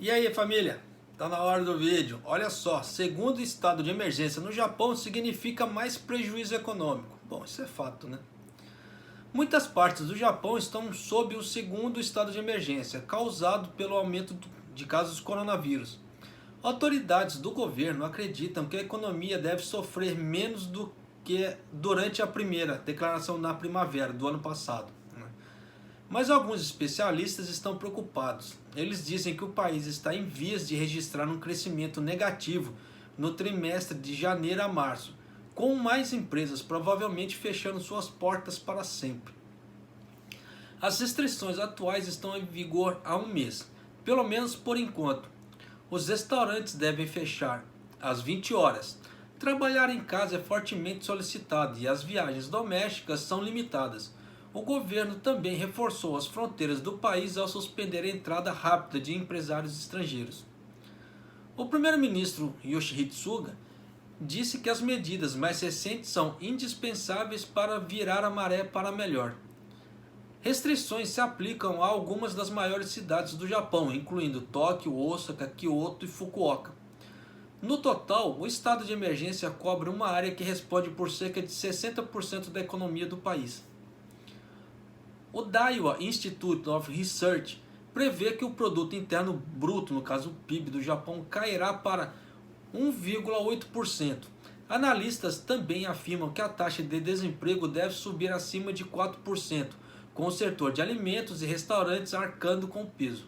E aí, família? Tá na hora do vídeo. Olha só, segundo estado de emergência no Japão significa mais prejuízo econômico. Bom, isso é fato, né? Muitas partes do Japão estão sob o segundo estado de emergência, causado pelo aumento de casos de coronavírus. Autoridades do governo acreditam que a economia deve sofrer menos do que durante a primeira declaração na primavera do ano passado. Mas alguns especialistas estão preocupados. Eles dizem que o país está em vias de registrar um crescimento negativo no trimestre de janeiro a março, com mais empresas provavelmente fechando suas portas para sempre. As restrições atuais estão em vigor há um mês, pelo menos por enquanto. Os restaurantes devem fechar às 20 horas. Trabalhar em casa é fortemente solicitado e as viagens domésticas são limitadas. O governo também reforçou as fronteiras do país ao suspender a entrada rápida de empresários estrangeiros. O primeiro-ministro Yoshihide Suga disse que as medidas mais recentes são indispensáveis para virar a maré para melhor. Restrições se aplicam a algumas das maiores cidades do Japão, incluindo Tóquio, Osaka, Kyoto e Fukuoka. No total, o estado de emergência cobre uma área que responde por cerca de 60% da economia do país. O Daiwa Institute of Research prevê que o produto interno bruto, no caso o PIB do Japão, cairá para 1,8%. Analistas também afirmam que a taxa de desemprego deve subir acima de 4%, com o setor de alimentos e restaurantes arcando com o peso.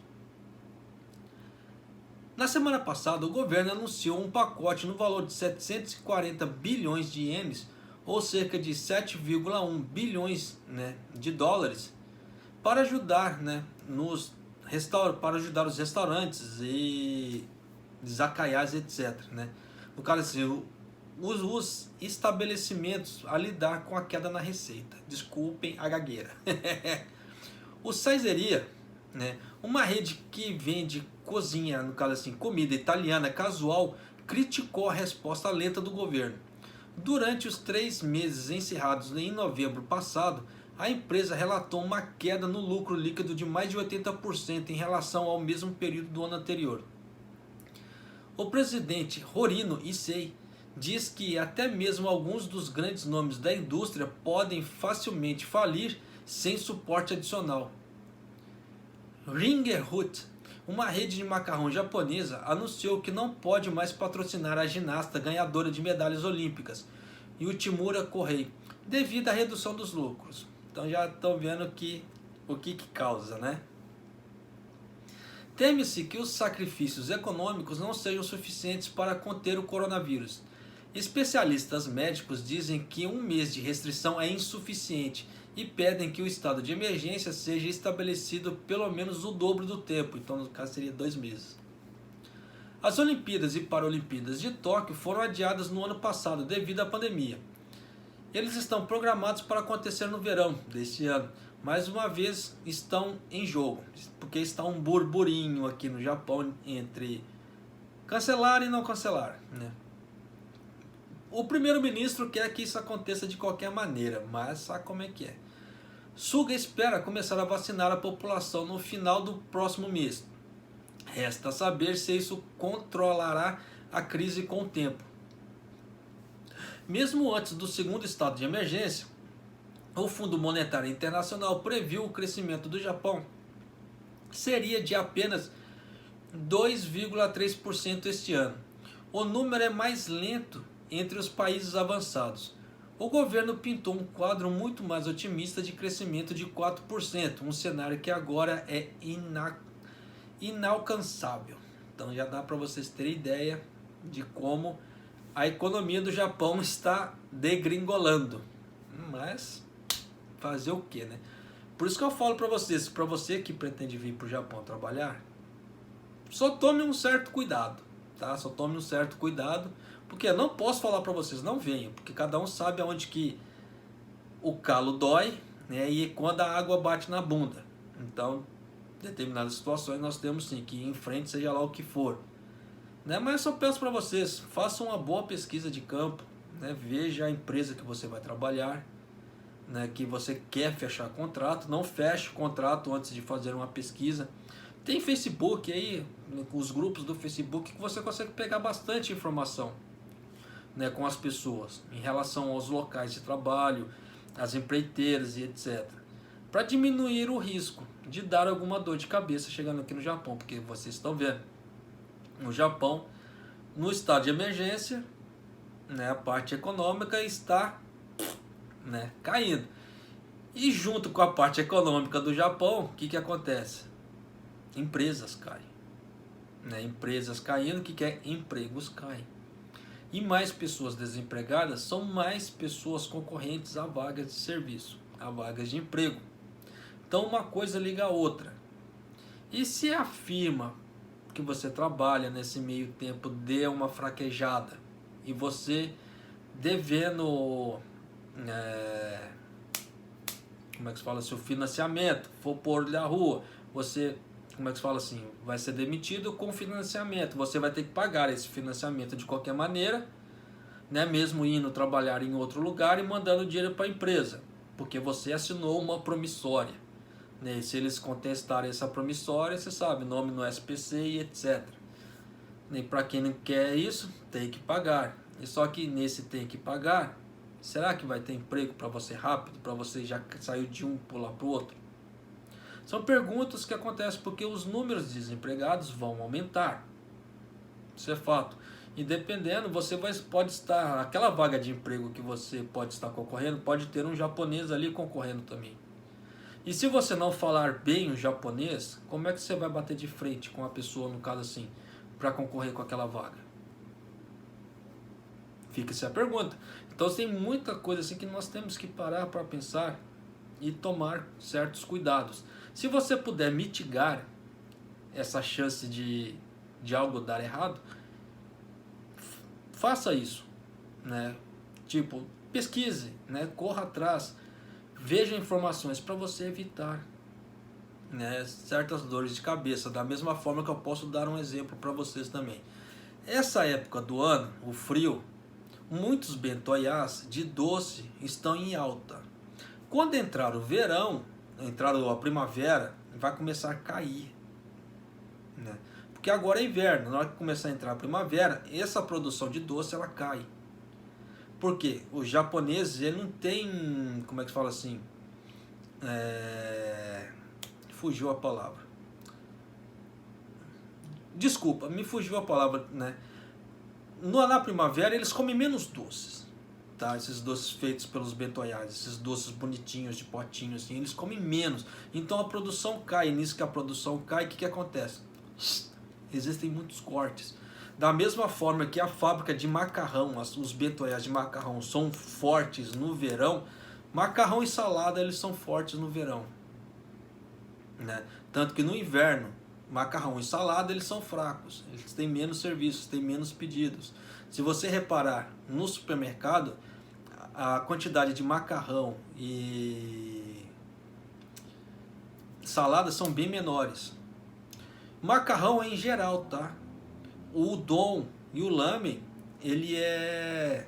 Na semana passada, o governo anunciou um pacote no valor de 740 bilhões de ienes, ou cerca de 7,1 bilhões de dólares, para ajudar, para ajudar os restaurantes e izakayas, etc. No caso assim, os estabelecimentos a lidar com a queda na receita. Desculpem a gagueira. O Saizeriya, uma rede que vende cozinha, no caso assim, comida italiana casual, criticou a resposta lenta do governo. Durante os 3 meses encerrados em novembro passado, a empresa relatou uma queda no lucro líquido de mais de 80% em relação ao mesmo período do ano anterior. O presidente Horino Issei diz que até mesmo alguns dos grandes nomes da indústria podem facilmente falir sem suporte adicional. Ringerhut, uma rede de macarrão japonesa, anunciou que não pode mais patrocinar a ginasta ganhadora de medalhas olímpicas, Yutimura Kohei, devido à redução dos lucros. Então já estão vendo o que causa, Teme-se que os sacrifícios econômicos não sejam suficientes para conter o coronavírus. Especialistas médicos dizem que um mês de restrição é insuficiente e pedem que o estado de emergência seja estabelecido pelo menos o dobro do tempo, então no caso seria 2 meses. As Olimpíadas e Paralimpíadas de Tóquio foram adiadas no ano passado devido à pandemia. Eles estão programados para acontecer no verão deste ano. Mais uma vez estão em jogo, porque está um burburinho aqui no Japão entre cancelar e não cancelar. O primeiro-ministro quer que isso aconteça de qualquer maneira, mas sabe como é que é. Suga espera começar a vacinar a população no final do próximo mês. Resta saber se isso controlará a crise com o tempo. Mesmo antes do segundo estado de emergência, o Fundo Monetário Internacional previu o crescimento do Japão seria de apenas 2,3% este ano. O número é mais lento entre os países avançados. O governo pintou um quadro muito mais otimista de crescimento de 4%, um cenário que agora é inalcançável. Então já dá para vocês terem ideia de como a economia do Japão está degringolando. Mas fazer o que, Por isso que eu falo para vocês, para você que pretende vir para o Japão trabalhar, só tome um certo cuidado, tá? Só tome um certo cuidado, porque eu não posso falar para vocês, não venham, porque cada um sabe aonde que o calo dói, e quando a água bate na bunda. Então, em determinadas situações nós temos sim que ir em frente, seja lá o que for. Mas eu só peço para vocês, façam uma boa pesquisa de campo, veja a empresa que você vai trabalhar, que você quer fechar contrato, não feche o contrato antes de fazer uma pesquisa. Tem Facebook aí, os grupos do Facebook, que você consegue pegar bastante informação, né, com as pessoas em relação aos locais de trabalho, as empreiteiras e etc. Para diminuir o risco de dar alguma dor de cabeça chegando aqui no Japão, porque vocês estão vendo, no Japão, no estado de emergência, né, a parte econômica está, né, caindo. E junto com a parte econômica do Japão, o que acontece? Empresas caem. Né? Empresas caindo, o que é? Empregos caem. E mais pessoas desempregadas são mais pessoas concorrentes a vagas de serviço, a vagas de emprego. Então uma coisa liga a outra. E se a firma que você trabalha nesse meio tempo der uma fraquejada e você devendo, como é que se fala, seu financiamento for pôr na rua, você, como é que se fala assim, vai ser demitido com financiamento, você vai ter que pagar esse financiamento de qualquer maneira, né, mesmo indo trabalhar em outro lugar e mandando dinheiro para a empresa, porque você assinou uma promissória, né, e se eles contestarem essa promissória, você sabe, nome no SPC e etc. E para quem não quer isso, tem que pagar. E só que nesse tem que pagar, será que vai ter emprego para você rápido, para você já sair de um pular para o outro? São perguntas que acontecem porque os números de desempregados vão aumentar. Isso é fato. E dependendo, você pode estar, aquela vaga de emprego que você pode estar concorrendo, pode ter um japonês ali concorrendo também. E se você não falar bem o japonês, como é que você vai bater de frente com a pessoa, no caso assim, para concorrer com aquela vaga? Fica-se a pergunta. Então tem muita coisa assim que nós temos que parar para pensar e tomar certos cuidados. Se você puder mitigar essa chance de algo dar errado, faça isso, né? Tipo, pesquise, né? Corra atrás, veja informações para você evitar, né, certas dores de cabeça. Da mesma forma que eu posso dar um exemplo para vocês também. Essa época do ano, o frio, muitos bentoyás de doce estão em alta. Quando entrar o verão, entrar a primavera, vai começar a cair, né? Porque agora é inverno, na hora que começar a entrar a primavera, essa produção de doce ela cai. Por quê? Os japoneses, ele não tem, como é que se fala assim, fugiu a palavra. Desculpa, me fugiu a palavra, né? Na primavera eles comem menos doces, tá? Esses doces feitos pelos bentoyás, esses doces bonitinhos de potinho assim, eles comem menos. Então a produção cai. Nisso que a produção cai, o que acontece? Existem muitos cortes. Da mesma forma que a fábrica de macarrão, os bentoyás de macarrão são fortes no verão, macarrão e salada eles são fortes no verão, né? Tanto que no inverno, macarrão e salada eles são fracos, eles têm menos serviços, têm menos pedidos. Se você reparar no supermercado, a quantidade de macarrão e salada são bem menores. Macarrão é em geral, tá? O udon e o lamen, ele é...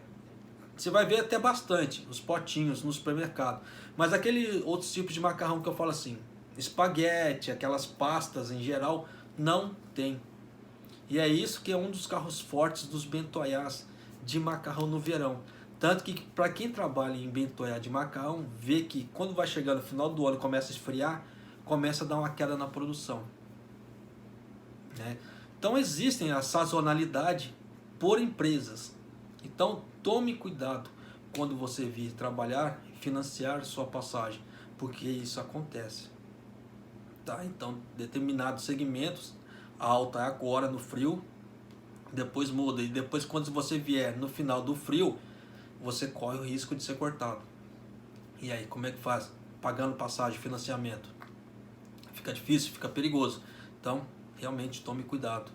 Você vai ver até bastante os potinhos no supermercado. Mas aquele outros tipos de macarrão que eu falo assim, espaguete, aquelas pastas em geral, não tem. E é isso que é um dos carros fortes dos bentoyás de macarrão no verão. Tanto que para quem trabalha em bentoyá de macarrão, vê que quando vai chegando no final do ano e começa a esfriar, começa a dar uma queda na produção, né? Então existem a sazonalidade por empresas. Então tome cuidado quando você vir trabalhar e financiar sua passagem, porque isso acontece, tá? Então determinados segmentos, a alta é agora no frio, depois muda, e depois quando você vier no final do frio, você corre o risco de ser cortado. E aí como é que faz? Pagando passagem, financiamento, fica difícil, fica perigoso. Então realmente tome cuidado,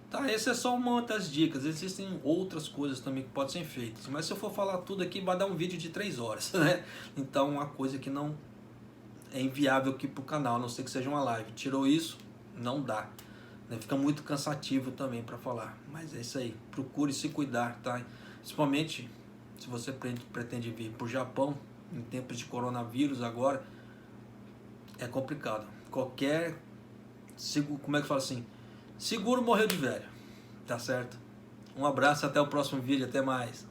tá? Essa é só uma das dicas. Existem outras coisas também que podem ser feitas, mas se eu for falar tudo aqui vai dar um vídeo de 3 horas, né? Então uma coisa que não é inviável aqui pro canal, a não ser que seja uma live. Tirou isso, não dá, né? Fica muito cansativo também para falar. Mas é isso aí, procure se cuidar, tá? Principalmente se você pretende vir pro Japão em tempos de coronavírus agora, é complicado. Qualquer como é que fala assim? Seguro morreu de velho. Tá certo? Um abraço, até o próximo vídeo, até mais.